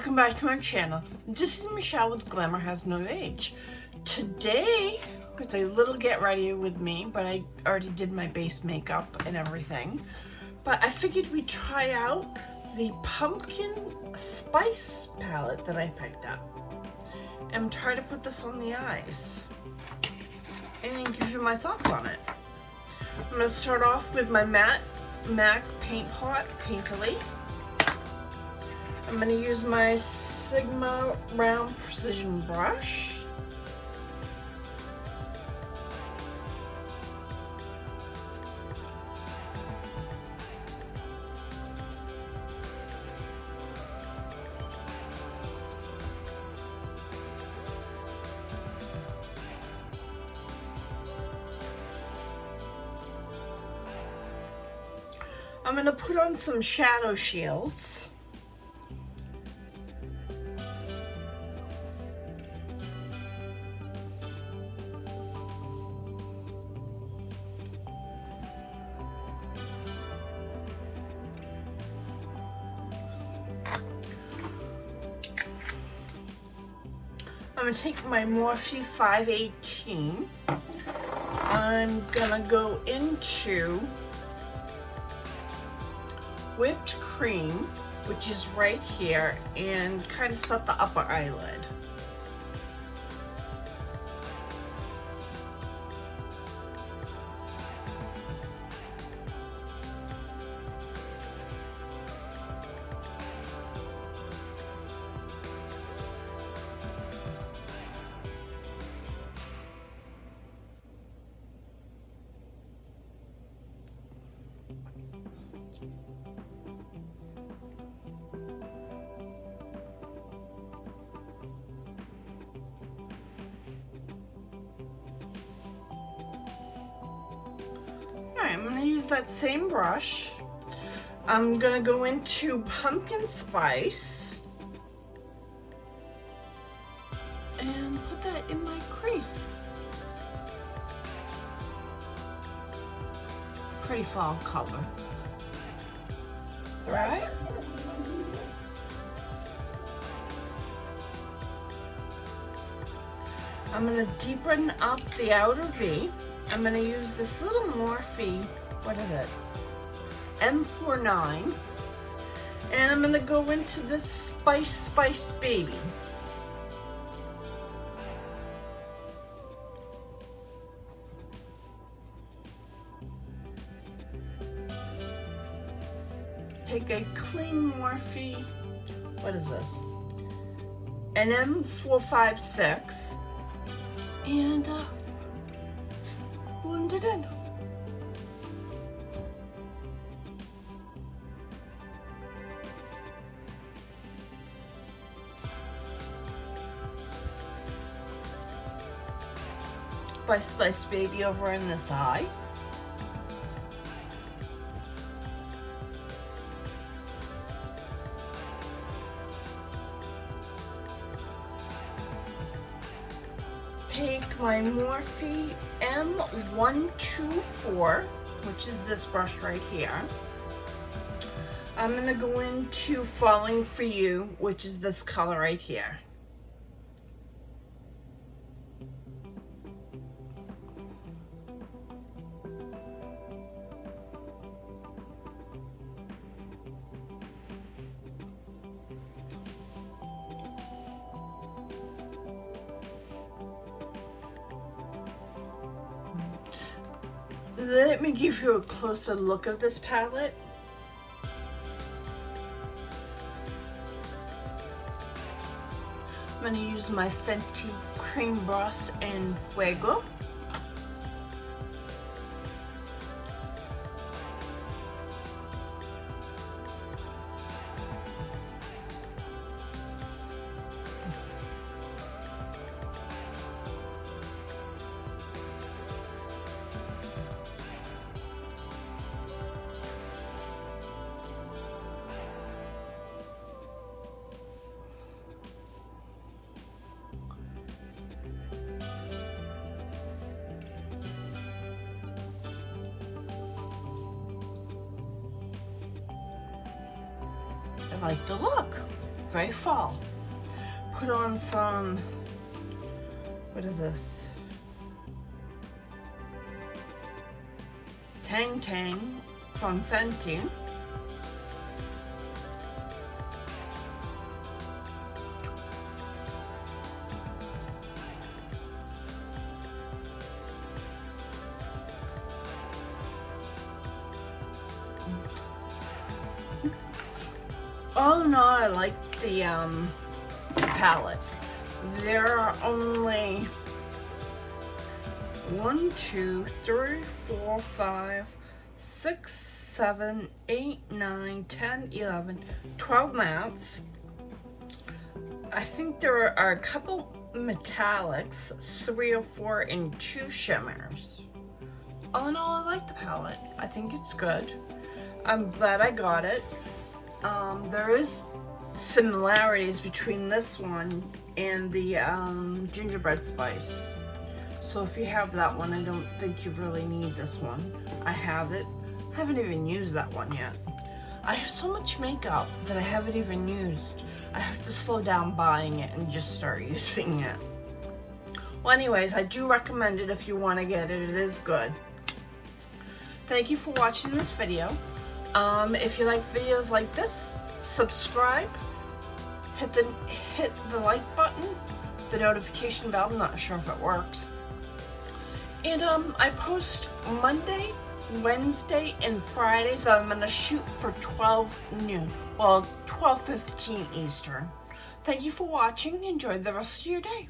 welcome back to my channel. This is Michelle with Glamour Has No Age. Today was a little get ready with me, but I already did my base makeup and everything. But I figured we'd try out the pumpkin spice palette that I picked up and try to put this on the eyes and give you my thoughts on it. I'm going to start off with my MAC Paint Pot Painterly. I'm going to use my Sigma round precision brush. I'm going to put on some shadow shields. I'm going to take my Morphe 518. I'm going to go into whipped cream, which is right here, and kind of set the upper eyelid. I'm going to use that same brush. I'm going to go into pumpkin spice and put that in my crease. Pretty fall color, right? I'm going to deepen up the outer V. I'm going to use this little Morphe, what is it, M49, and I'm going to go into this Spice Baby. Take a clean Morphe, what is this, an M456, and blend it in. Spice Baby over in this eye. Take my Morphe M124, which is this brush right here. I'm going to go into Falling For You, which is this color right here. Let me give you a closer look of this palette. I'm going to use my Fenty Cream Brush in Fuego. I like the look. very fall. Put on some, what is this? Tang Tang from Fenty. All in all, I like the palette. There are only 1, 2, 3, 4, 5, 6, 7, 8, 9, 10, 11, 12 mattes. I think there are a couple metallics, 3 or 4, and 2 shimmers. All in all, I like the palette. I think it's good. I'm glad I got it. There is similarities between this one and the gingerbread spice. So if you have that one, I don't think you really need this one. I have it. I haven't even used that one yet. I have so much makeup that I haven't even used. I have to slow down buying it and just start using it. Well, anyways, I do recommend it if you want to get it. It is good. Thank you for watching this video. If you like videos like this, subscribe, hit the like button, the notification bell. I'm not sure if it works. And I post Monday, Wednesday, and Fridays that I'm gonna shoot for 12 noon. Well, 12:15 Eastern. Thank you for watching. Enjoy the rest of your day.